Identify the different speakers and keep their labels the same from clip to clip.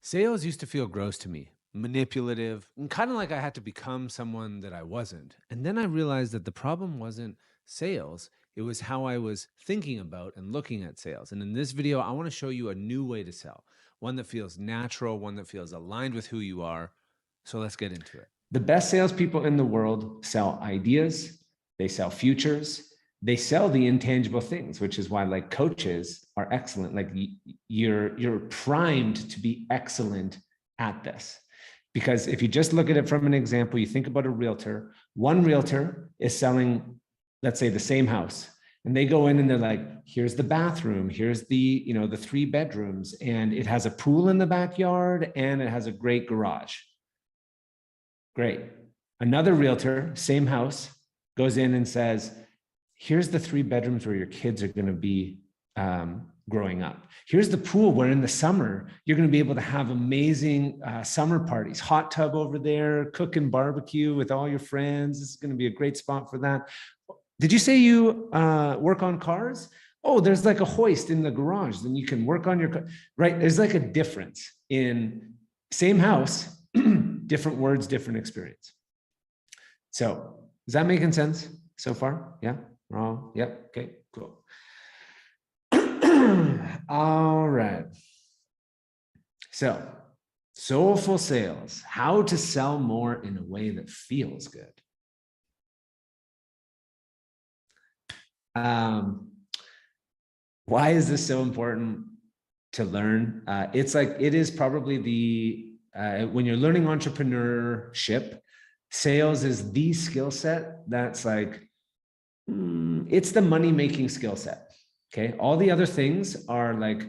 Speaker 1: Sales used to feel gross to me, manipulative, and kind of like I had to become someone that I wasn't. And then I realized that the problem wasn't sales, it was how I was thinking about and looking at sales. And in this video, I want to show you a new way to sell, one that feels natural, one that feels aligned with who you are. So let's get into it.
Speaker 2: The best salespeople in the world sell ideas, they sell futures, they sell the intangible things, which is why like coaches are excellent. Like you're primed to be excellent at this. Because if you just look at it from an example, you think about a realtor, one realtor is selling, let's say, the same house. And they go in and they're like, here's the bathroom, here's the 3 bedrooms, and it has a pool in the backyard and it has a great garage. Great. Another realtor, same house, goes in and says, here's the 3 bedrooms where your kids are going to be growing up. Here's the pool where in the summer, you're going to be able to have amazing summer parties, hot tub over there, cook and barbecue with all your friends. This is going to be a great spot for that. Did you say you work on cars? Oh, there's like a hoist in the garage. Then you can work on your car, right? There's like a difference in same house, different words, different experience. So is that making sense so far? Yeah, wrong. Yep. Okay, cool. All right. So soulful sales, how to sell more in a way that feels good. Why is this so important to learn? It's like, it is probably when you're learning entrepreneurship, sales is the skill set that's like, it's the money-making skill set. Okay. All the other things are like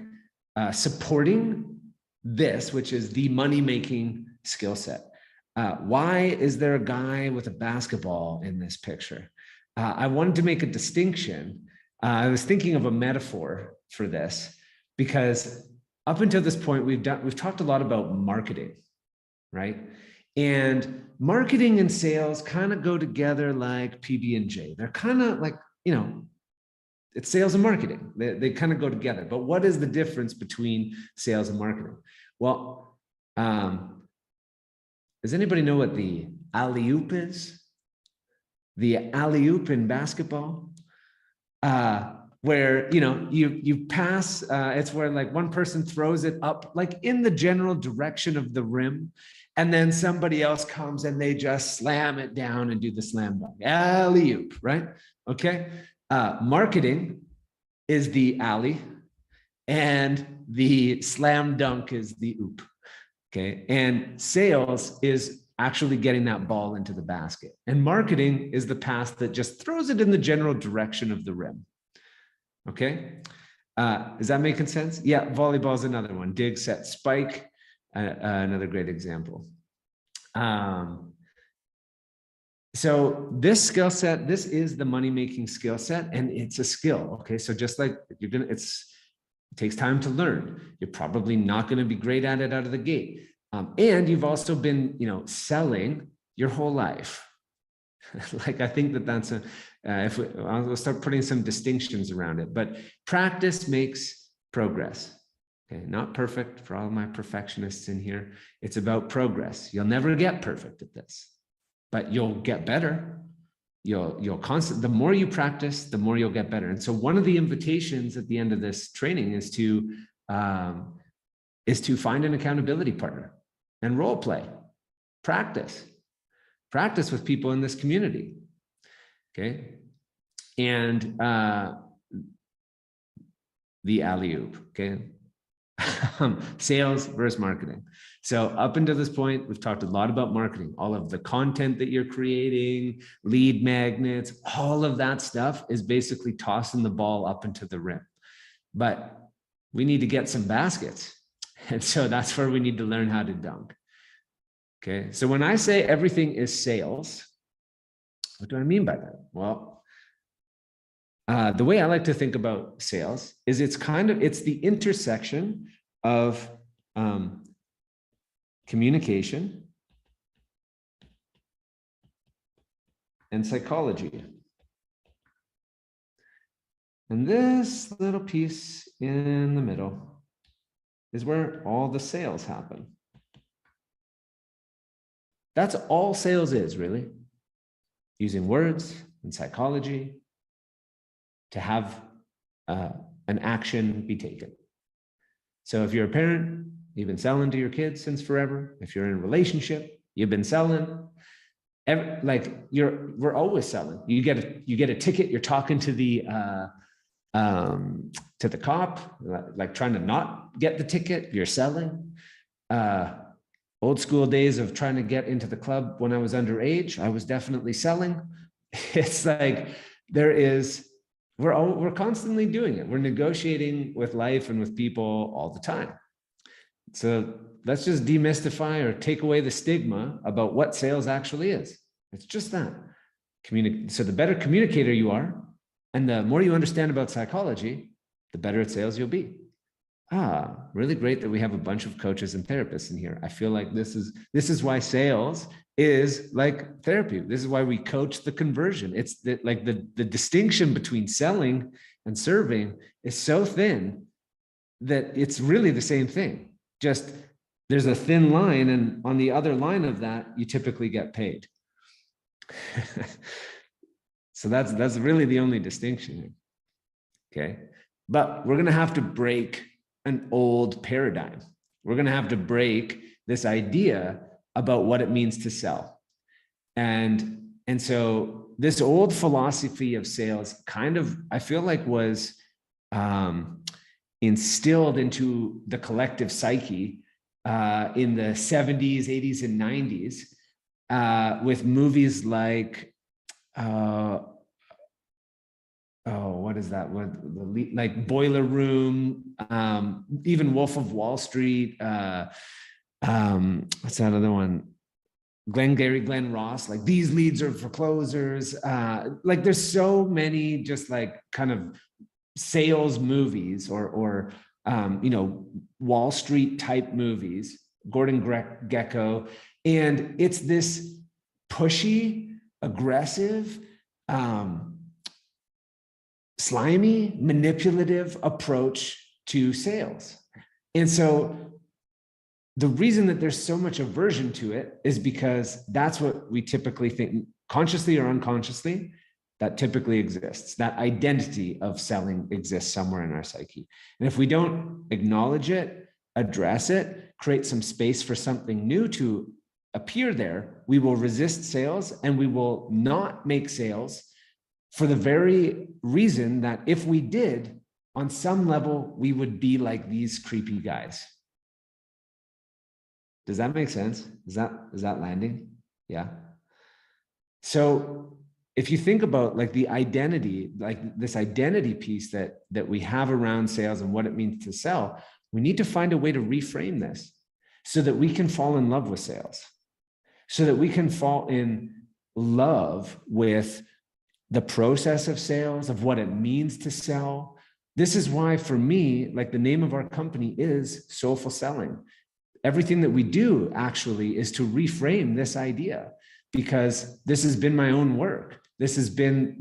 Speaker 2: supporting this, which is the money-making skill set. Why is there a guy with a basketball in this picture? I wanted to make a distinction. I was thinking of a metaphor for this because up until this point, we've talked a lot about marketing, right? And marketing and sales kind of go together like PB&J. They're kind of like, it's sales and marketing. They kind of go together. But what is the difference between sales and marketing? Well, does anybody know what the alley-oop is? The alley-oop in basketball, where you pass. It's where like one person throws it up like in the general direction of the rim, and then somebody else comes and they just slam it down and do the slam dunk. Alley-oop, right? Okay. Marketing is the alley, and the slam dunk is the oop. Okay. And sales is actually getting that ball into the basket. And marketing is the pass that just throws it in the general direction of the rim. Okay. Is that making sense? Yeah. Volleyball is another one. Dig, set, spike. Another great example. So this skill set, this is the money-making skill set, and it's a skill. Okay. So just like it takes time to learn. You're probably not going to be great at it out of the gate. And you've also been, selling your whole life. Like, I think that's I'll start putting some distinctions around it, but practice makes progress. Okay. Not perfect for all my perfectionists in here. It's about progress. You'll never get perfect at this, but you'll get better. The more you practice, the more you'll get better. And so one of the invitations at the end of this training is to find an accountability partner and role play, practice with people in this community. Okay. And the alley-oop. Okay. Sales versus marketing. So up until this point, we've talked a lot about marketing, all of the content that you're creating, lead magnets, all of that stuff is basically tossing the ball up into the rim. But we need to get some baskets. And so that's where we need to learn how to dunk. Okay. So when I say everything is sales, what do I mean by that? Well, the way I like to think about sales is it's the intersection of communication and psychology. And this little piece in the middle is where all the sales happen. That's all sales is, really. Using words and psychology to have an action be taken. So if you're a parent, you've been selling to your kids since forever. If you're in a relationship, you've been selling. We're always selling. You get a ticket, you're talking to the cop, like trying to not get the ticket, you're selling. Old school days of trying to get into the club when I was underage, I was definitely selling. It's like we're constantly doing it. We're negotiating with life and with people all the time. So let's just demystify or take away the stigma about what sales actually is. It's just that. So the better communicator you are, and the more you understand about psychology, the better at sales you'll be. Really great that we have a bunch of coaches and therapists in here. I feel like this is why sales is like therapy. This is why we coach the conversion. It's the distinction between selling and serving is so thin that it's really the same thing. Just there's a thin line, and on the other line of that, you typically get paid. So that's really the only distinction. Okay. But we're going to have to break an old paradigm. We're going to have to break this idea about what it means to sell. And so this old philosophy of sales kind of, I feel like, was instilled into the collective psyche in the 70s, 80s, and 90s with movies like, what is that? Like Boiler Room, even Wolf of Wall Street. What's that other one? Glenn Ross. Like, these leads are for closers. Like, there's so many just like kind of sales movies or Wall Street type movies. Gordon Gekko, and it's this pushy, aggressive, slimy, manipulative approach to sales. And so the reason that there's so much aversion to it is because that's what we typically think, consciously or unconsciously, that typically exists. That identity of selling exists somewhere in our psyche. And if we don't acknowledge it, address it, create some space for something new to appear there, we will resist sales, and we will not make sales for the very reason that if we did, on some level, we would be like these creepy guys. Does that make sense? Is that landing? Yeah. So if you think about like the identity, like this identity piece that we have around sales and what it means to sell, we need to find a way to reframe this so that we can fall in love with sales, so that we can fall in love with the process of sales, of what it means to sell. This is why, for me, like, the name of our company is Soulful Selling. Everything that we do actually is to reframe this idea, because this has been my own work. This has been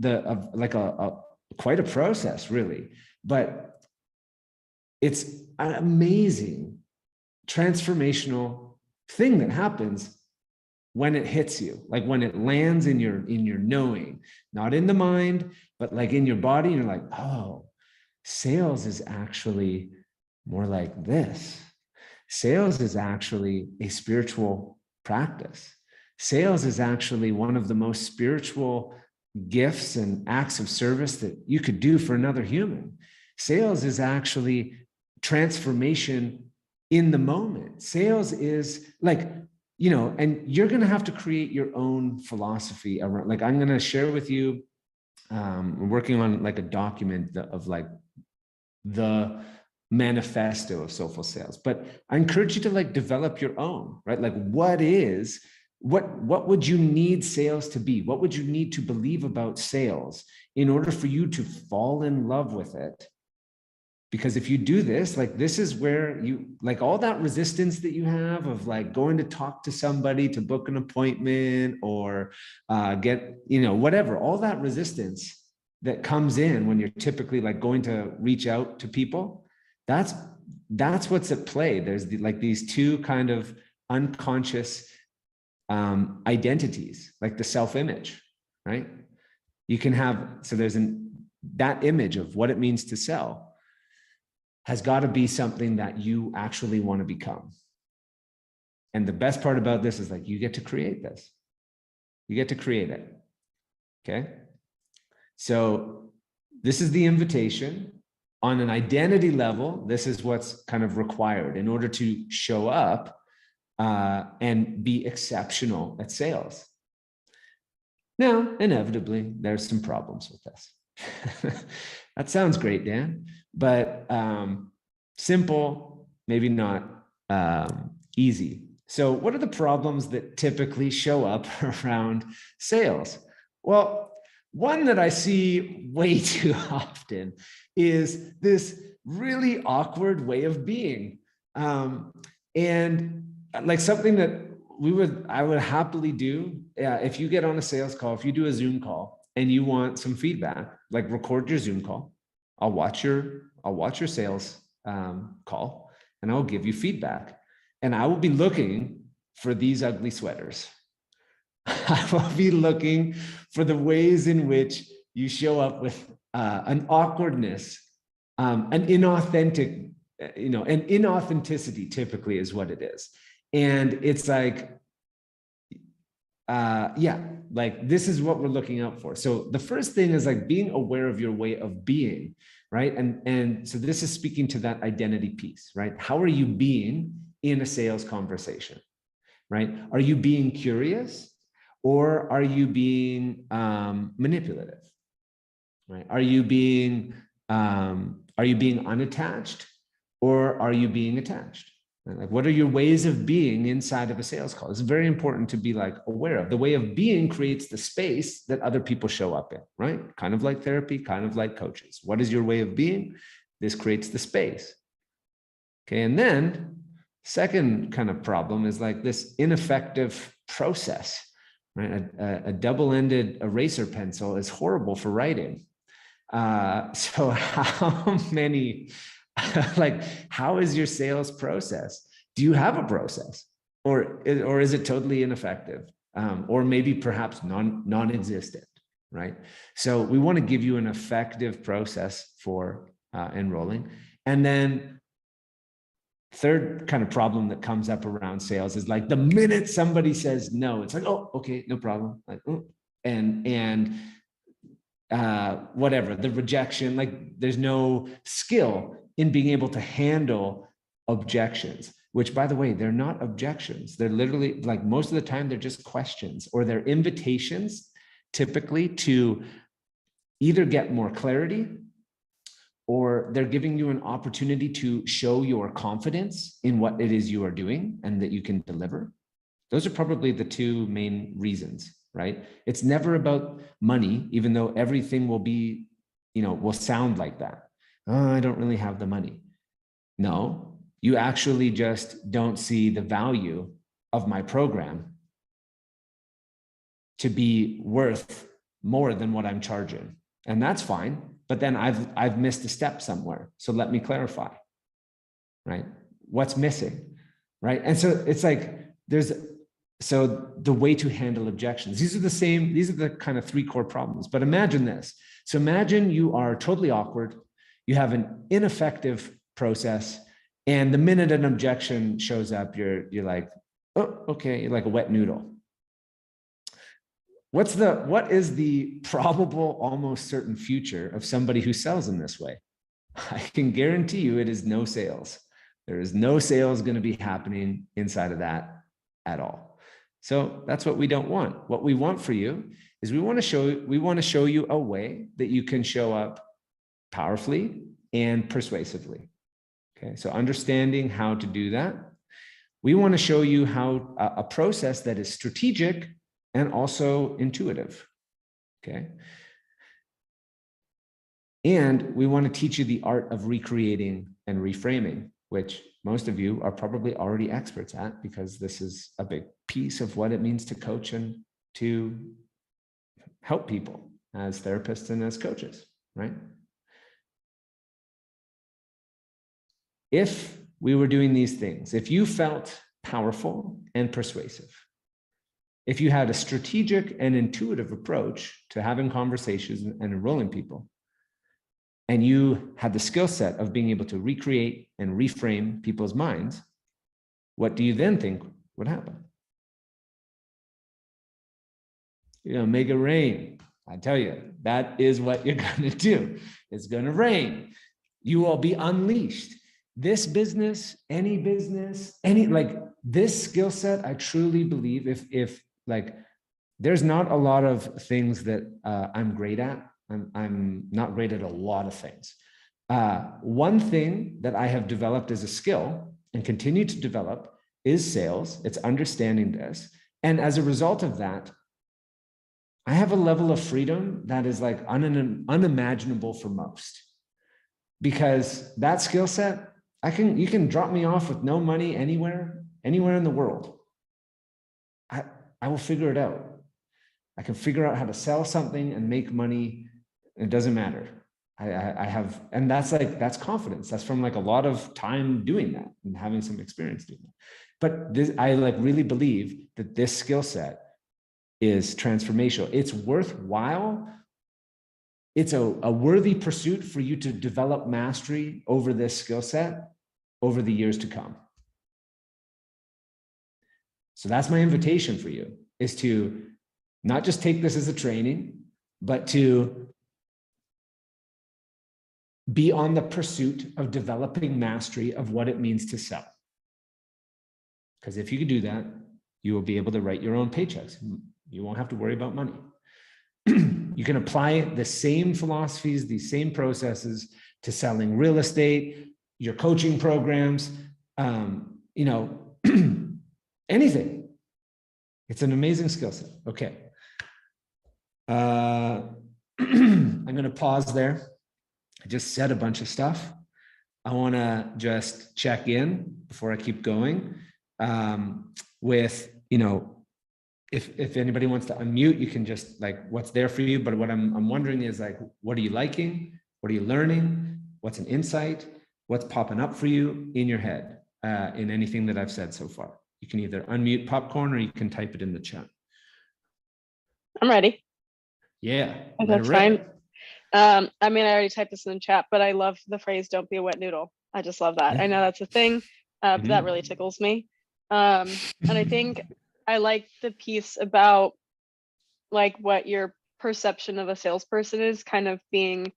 Speaker 2: quite a process, really, but it's an amazing transformational thing that happens when it hits you, like when it lands in your knowing, not in the mind, but like in your body. And you're like, oh, sales is actually more like this. Sales is actually a spiritual practice. Sales is actually one of the most spiritual gifts and acts of service that you could do for another human. Sales is actually transformation in the moment. Sales is like, and you're going to have to create your own philosophy around, like, I'm going to share with you, we're working on like a document of like the manifesto of Soulful Sales, but I encourage you to like develop your own, right? Like, what would you need sales to be? What would you need to believe about sales in order for you to fall in love with it? Because if you do this, like, this is where you, like, all that resistance that you have of like going to talk to somebody to book an appointment or get, whatever, all that resistance that comes in when you're typically like going to reach out to people, that's that's what's at play. There's like these two kind of unconscious identities, like the self-image, right? You can have, so there's that image of what it means to sell has got to be something that you actually want to become. And the best part about this is like, you get to create this. You get to create it. Okay. So this is the invitation. On an identity level, this is what's kind of required in order to show up and be exceptional at sales. Now, inevitably, there's some problems with this. That sounds great, Dan, but simple, maybe not easy. So what are the problems that typically show up around sales? Well, one that I see way too often is this really awkward way of being. And like something that I would happily do if you get on a sales call, if you do a Zoom call and you want some feedback, like record your Zoom call. I'll watch your sales call and I'll give you feedback. And I will be looking for these ugly sweaters. I will be looking for the ways in which you show up with an awkwardness, an inauthentic, an inauthenticity typically is what it is. And it's like, like this is what we're looking out for. So the first thing is like being aware of your way of being, right? And so this is speaking to that identity piece, right? How are you being in a sales conversation, right? Are you being curious or are you being manipulative, right? Are you being unattached or are you being attached? Right? Like, what are your ways of being inside of a sales call? It's very important to be like aware of. The way of being creates the space that other people show up in, right? Kind of like therapy, kind of like coaches. What is your way of being? This creates the space. Okay, and then second kind of problem is like this ineffective process, right? A double-ended eraser pencil is horrible for writing. So how many, like, how is your sales process? Do you have a process or is it totally ineffective? Or maybe perhaps non-existent, right? So we want to give you an effective process for enrolling. And then third kind of problem that comes up around sales is like the minute somebody says no, it's like, oh, okay, no problem. Like, oh, and whatever, the rejection, like there's no skill in being able to handle objections, which by the way, they're not objections. They're literally like most of the time, they're just questions or they're invitations typically to either get more clarity or they're giving you an opportunity to show your confidence in what it is you are doing and that you can deliver. Those are probably the two main reasons, right? It's never about money, even though everything will be, will sound like that. Oh, I don't really have the money. No, you actually just don't see the value of my program to be worth more than what I'm charging. And that's fine. But then I've missed a step somewhere. So let me clarify, right? What's missing, right? And so it's like, so the way to handle objections, these are the kind of three core problems, but imagine this. So imagine you are totally awkward. You have an ineffective process. And the minute an objection shows up, you're like, oh, okay. You're like a wet noodle. What is the probable, almost certain future of somebody who sells in this way? I can guarantee you it is no sales. There is no sales going to be happening inside of that at all. So that's what we don't want. What we want for you is we want to show you a way that you can show up powerfully and persuasively. Okay. So understanding how to do that. We want to show you how a process that is strategic and also intuitive, okay? And we want to teach you the art of recreating and reframing, which most of you are probably already experts at because this is a big piece of what it means to coach and to help people as therapists and as coaches, right? if we were doing these things, if you felt powerful and persuasive, if you had a strategic and intuitive approach to having conversations and enrolling people, and you had the skill set of being able to recreate and reframe people's minds, what do you then think would happen? You're gonna make it rain. I tell you, that is what you're gonna do. It's gonna rain. You will be unleashed. This business, any like this skill set, I truly believe if like, there's not a lot of things that I'm great at. I'm not great at a lot of things. One thing that I have developed as a skill and continue to develop is sales. It's understanding this. And as a result of that, I have a level of freedom that is like unimaginable for most, because that skill set, you can drop me off with no money anywhere in the world. I will figure it out. I can figure out how to sell something and make money. It doesn't matter. I have, and that's confidence. That's from like a lot of time doing that and having some experience doing that. But this, I like really believe that this skill set is transformational. It's worthwhile. It's a worthy pursuit for you to develop mastery over this skill set over the years to come. So that's my invitation for you, is to not just take this as a training, but to be on the pursuit of developing mastery of what it means to sell. Because if you can do that, you will be able to write your own paychecks. You won't have to worry about money. You can apply the same philosophies, the same processes to selling real estate, your coaching programs, you know, anything. It's an amazing skill set. Okay. I'm going to pause there. I just said a bunch of stuff. I want to just check in before I keep going with, you know, if anybody wants to unmute, you can just like, what's there for you. But what I'm wondering is like, what are you liking? What are you learning? What's an insight? What's popping up for you in your head in anything that I've said so far? You can either unmute popcorn or you can type it in the chat.
Speaker 3: I'm ready.
Speaker 2: Yeah.
Speaker 3: That's fine. I mean, I already typed this in the chat, but I love the phrase, don't be a wet noodle. I just love that.
Speaker 2: Yeah.
Speaker 3: I know that's a thing, but that really tickles me. And I think I like the piece about like what your perception of a salesperson is kind of being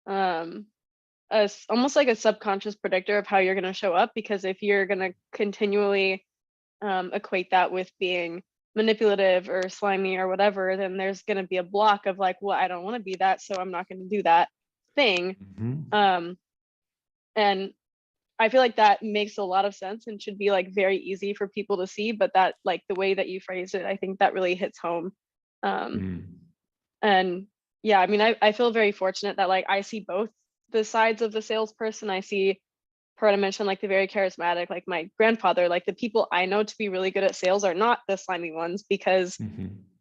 Speaker 3: almost like a subconscious predictor of how you're going to show up, because if you're going to continually equate that with being manipulative or slimy or whatever, then there's going to be a block of like, well, I don't want to be that, so I'm not going to do that thing. And I feel like that makes a lot of sense and should be like very easy for people to see, but that like the way that you phrase it, I think that really hits home. And yeah, I mean, I feel very fortunate that like I see both the sides of the salesperson. I see, heard I mentioned like the very charismatic, like my grandfather, like the people I know to be really good at sales are not the slimy ones because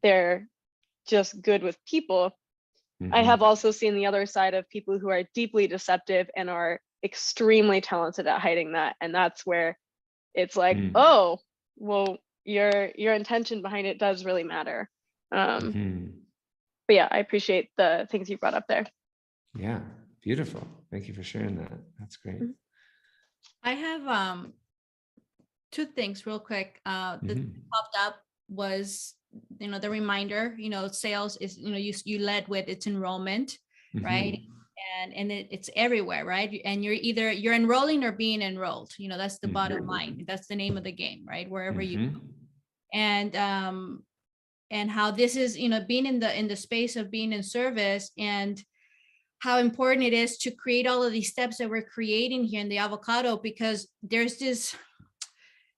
Speaker 3: they're just good with people. I have also seen the other side of people who are deeply deceptive and are extremely talented at hiding that. And that's where it's like, oh, well, your intention behind it does really matter. But yeah, I appreciate the things you brought up there.
Speaker 2: Yeah, beautiful. Thank you for sharing that. That's great.
Speaker 4: I have two things real quick that popped up was, you know, the reminder, you know, sales is, you know, you led with its enrollment, right? And it's everywhere, right? And you're enrolling or being enrolled, you know, that's the bottom line. That's the name of the game, right? Wherever you go. And how this is, you know, being in the space of being in service, and how important it is to create all of these steps that we're creating here in the avocado, because there's this,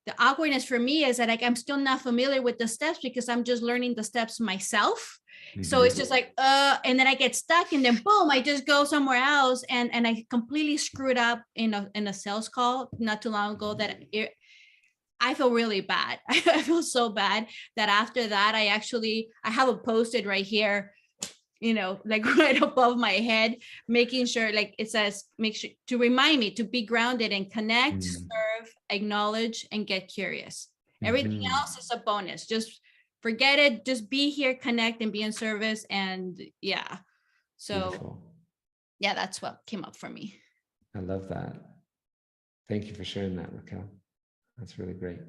Speaker 4: the awkwardness for me is that like, I'm still not familiar with the steps because I'm just learning the steps myself. So it's just like, and then I get stuck and then boom, I just go somewhere else. And I completely screwed up in a sales call not too long ago that I feel really bad. I feel so bad that after that, I have it posted right here. like right above my head, making sure like it says, make sure to remind me to be grounded and connect,
Speaker 2: Mm.
Speaker 4: serve, acknowledge, and get curious. Everything
Speaker 2: Mhm.
Speaker 4: else is a bonus. Just forget it. Just be here, connect, and be in service. And yeah. So
Speaker 2: Beautiful.
Speaker 4: yeah, that's what came up for me.
Speaker 2: I love that. Thank you for sharing that, Raquel. That's really great.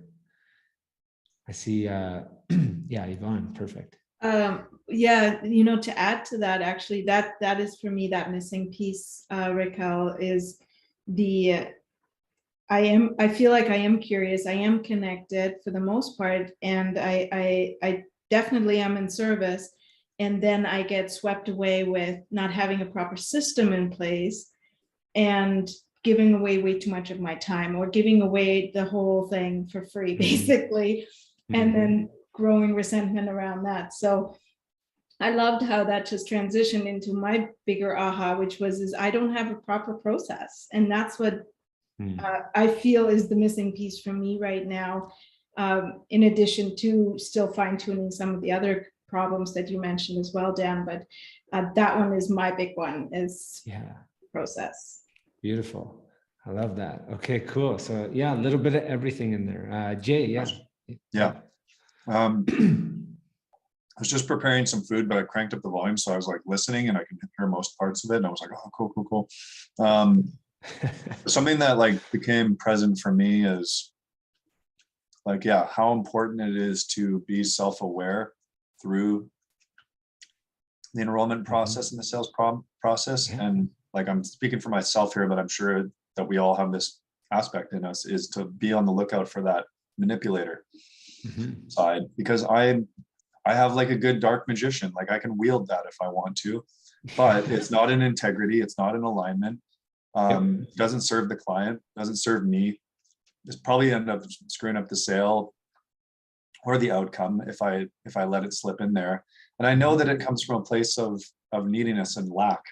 Speaker 2: I see, yeah, Yvonne, perfect.
Speaker 5: Yeah, to add to that, actually, that is for me, that missing piece, Raquel, is the I feel like I am curious, I am connected for the most part, and I definitely am in service. And then I get swept away with not having a proper system in place and giving away way too much of my time, or giving away the whole thing for free, basically, and then growing resentment around that. So I loved how that just transitioned into my bigger aha, which is I don't have a proper process. And that's what I feel is the missing piece for me right now, in addition to still fine tuning some of the other problems that you mentioned as well, Dan. But that one is my big one, is process.
Speaker 2: Beautiful. I love that. Okay, cool. So yeah, a little bit of everything in there. Jay,
Speaker 6: Yeah. I was just preparing some food, but I cranked up the volume, so I was like listening, and I could hear most parts of it. And I was like, "Oh, cool." Something that like became present for me is like, how important it is to be self-aware through the enrollment process and the sales process. And like, I'm speaking for myself here, but I'm sure that we all have this aspect in us, is to be on the lookout for that manipulator side, because I have like a good dark magician, like I can wield that if I want to, but it's not in integrity, it's not in alignment, doesn't serve the client, doesn't serve me. It's probably end up screwing up the sale or the outcome if I let it slip in there. And I know that it comes from a place of neediness and lack,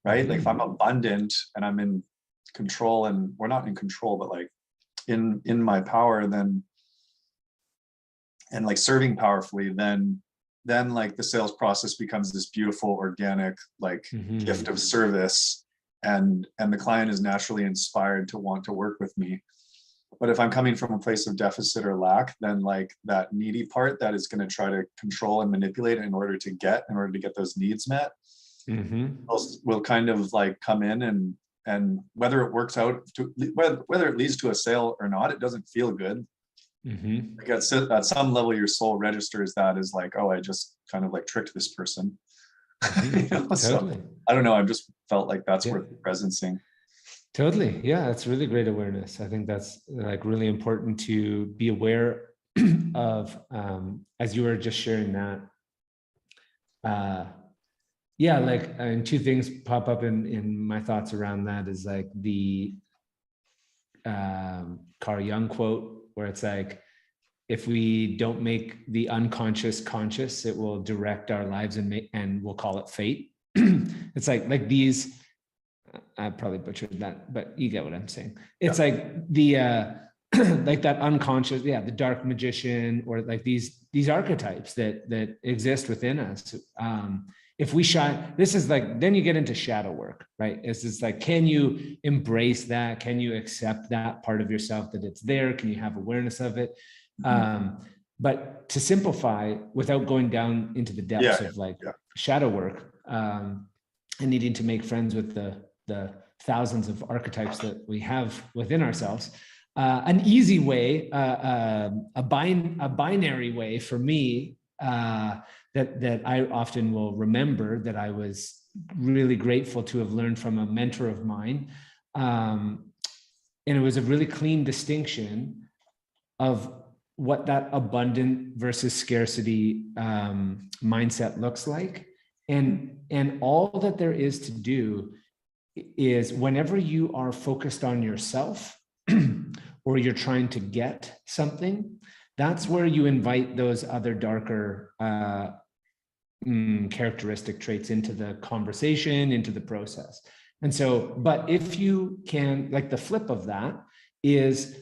Speaker 6: right? Like if I'm abundant and I'm in control, and we're not in control, but like in my power, then, and like serving powerfully, then like the sales process becomes this beautiful organic like gift of service, and the client is naturally inspired to want to work with me. But if I'm coming from a place of deficit or lack, then like that needy part that is going to try to control and manipulate in order to get those needs met, will kind of like come in, and whether it works out to whether it leads to a sale or not, it doesn't feel good. Like at some level, your soul registers that as like, oh, I just kind of like tricked this person. So I don't know. I've just felt like that's worth presencing.
Speaker 2: Totally. Yeah, that's really great awareness. I think that's like really important to be aware of, as you were just sharing that. And two things pop up in my thoughts around that is like the Carl Jung quote, where it's like, if we don't make the unconscious conscious, it will direct our lives and we'll call it fate. It's like these, I probably butchered that, but you get what I'm saying. It's like the like that unconscious, the dark magician, or like these archetypes that exist within us. If we shine, this is like, then you get into shadow work, right? It's like, can you embrace that? Can you accept that part of yourself, that it's there? Can you have awareness of it? But to simplify, without going down into the depths of shadow work, and needing to make friends with the thousands of archetypes that we have within ourselves, an easy way, a binary way for me, that I often will remember, that I was really grateful to have learned from a mentor of mine. And it was a really clean distinction of what that abundant versus scarcity mindset looks like. And all that there is to do is, whenever you are focused on yourself or you're trying to get something, that's where you invite those other darker characteristic traits into the conversation, into the process. And so, but if you can, like the flip of that is,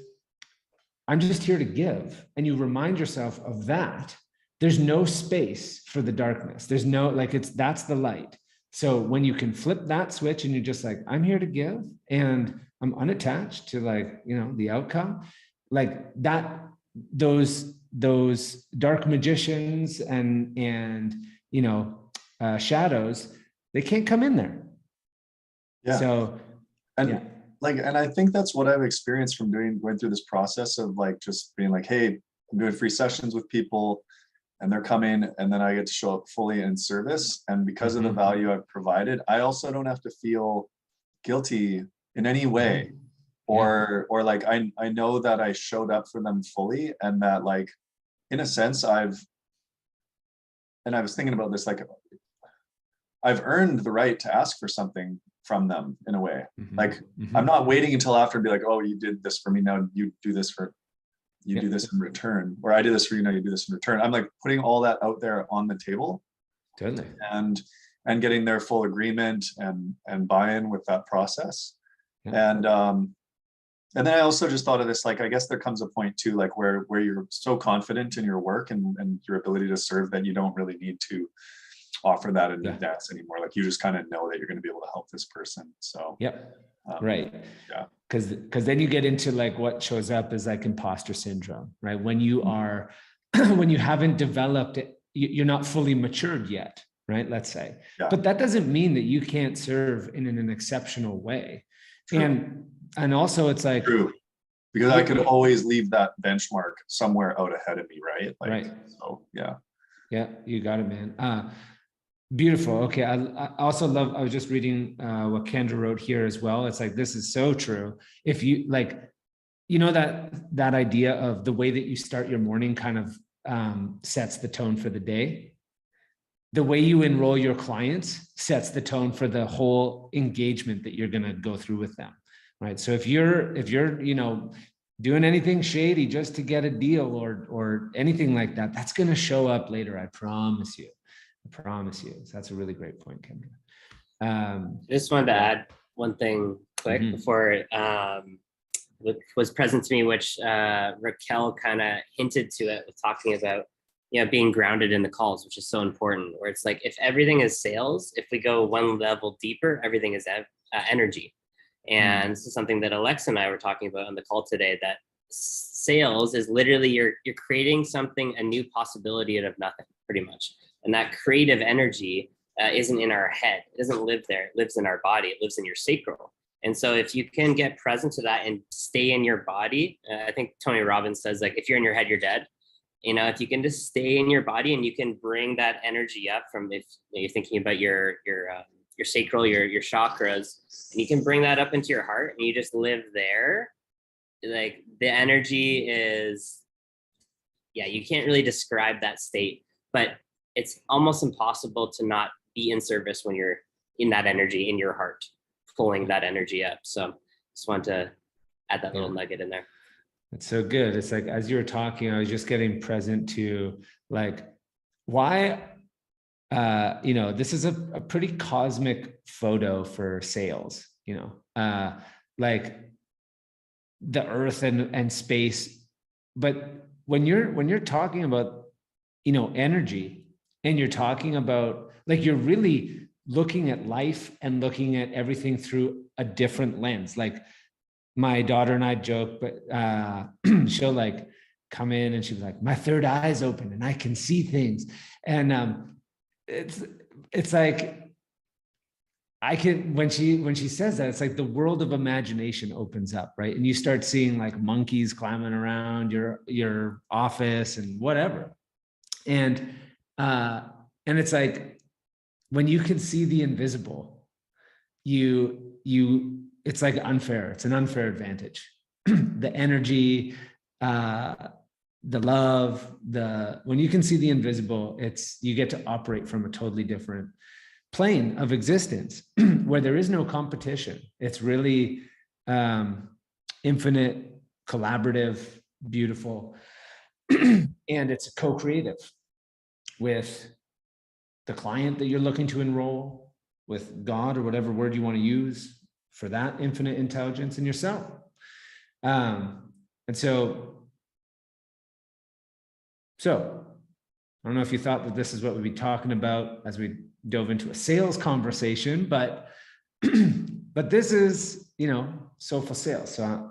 Speaker 2: I'm just here to give, and you remind yourself of that, there's no space for the darkness. There's no, like, that's the light. So when you can flip that switch and you're just like, I'm here to give and I'm unattached to, like, you know, the outcome, like that, those dark magicians and you know, shadows, they can't come in there.
Speaker 6: Yeah.
Speaker 2: So,
Speaker 6: And
Speaker 2: yeah.
Speaker 6: like, and I think that's what I've experienced from going through this process of like just being like, hey, I'm doing free sessions with people and they're coming, and then I get to show up fully in service. And because of the
Speaker 2: Mhm.
Speaker 6: value I've provided, I also don't have to feel guilty in any way. Or like I know that I showed up for them fully, and that, like, in a sense, I was thinking about this, like I've earned the right to ask for something from them in a way.
Speaker 2: Mhm.
Speaker 6: Like,
Speaker 2: Mhm.
Speaker 6: I'm not waiting until after to be like, oh, you did this for me, now you do this
Speaker 2: Yeah.
Speaker 6: do this in return, or I did this for you, now you do this in return. I'm like putting all that out there on the table,
Speaker 2: Totally.
Speaker 6: and getting their full agreement and buy-in with that process.
Speaker 2: Yeah.
Speaker 6: And then I also just thought of this, like, I guess there comes a point too, like where you're so confident in your work and your ability to serve that you don't really need to offer that in
Speaker 2: Yeah.
Speaker 6: advance anymore. Like, you just kind of know that you're going to be able to help this person. So,
Speaker 2: Yep.
Speaker 6: um,
Speaker 2: Right.
Speaker 6: yeah.
Speaker 2: Because then you get into, like, what shows up is like imposter syndrome, right? When you are, when you haven't developed it, you're not fully matured yet, right? Let's say.
Speaker 6: Yeah.
Speaker 2: But that doesn't mean that you can't serve in an exceptional way.
Speaker 6: True.
Speaker 2: And also it's like,
Speaker 6: True. Because I could always leave that benchmark somewhere out ahead of me, right? Like,
Speaker 2: right.
Speaker 6: So, yeah.
Speaker 2: Yeah, you got it, man. Beautiful. Okay. I also love, I was just reading what Kendra wrote here as well. It's like, this is so true. If you, like, you know, that idea of the way that you start your morning kind of sets the tone for the day. The way you enroll your clients sets the tone for the whole engagement that you're going to go through with them. Right. So if you're, you know, doing anything shady just to get a deal or anything like that, that's going to show up later. I promise you. I promise you. So that's a really great point, Kendra.
Speaker 7: I just wanted to add one thing quick before what was present to me, which Raquel kind of hinted to it with talking about, you know, being grounded in the calls, which is so important. Where it's like, if everything is sales, if we go one level deeper, everything is energy. And this is something that Alexa and I were talking about on the call today, that sales is literally you're creating something, a new possibility out of nothing, pretty much. And that creative energy isn't in our head. It doesn't live there. It lives in our body. It lives in your sacral. And so if you can get present to that and stay in your body, I think Tony Robbins says, like, if you're in your head, you're dead. You know, if you can just stay in your body and you can bring that energy up from, if you're thinking about your sacral, your chakras, and you can bring that up into your heart and you just live there, like, the energy is, yeah, you can't really describe that state, but it's almost impossible to not be in service when you're in that energy in your heart, pulling that energy up. So just want to add that little nugget in there.
Speaker 2: It's so good. It's like, as you were talking, I was just getting present to, like, why, you know, this is a pretty cosmic photo for sales, you know, like the earth and space. But when you're talking about, you know, energy, and you're talking about, like, you're really looking at life and looking at everything through a different lens. Like, my daughter and I joke, but she'll, like, come in and she's like, my third eye is open and I can see things. And it's like, I can, when she says that, it's like the world of imagination opens up, right? And you start seeing, like, monkeys climbing around your office and whatever. And it's like, when you can see the invisible, it's like unfair. It's an unfair advantage. The energy, the love, when you can see the invisible, you get to operate from a totally different plane of existence where there is no competition. It's really infinite, collaborative, beautiful, and it's co-creative with the client that you're looking to enroll, with God, or whatever word you want to use for that infinite intelligence, in yourself. And so I don't know if you thought that this is what we'd be talking about as we dove into a sales conversation, but but this is, you know, Soulful Sales. So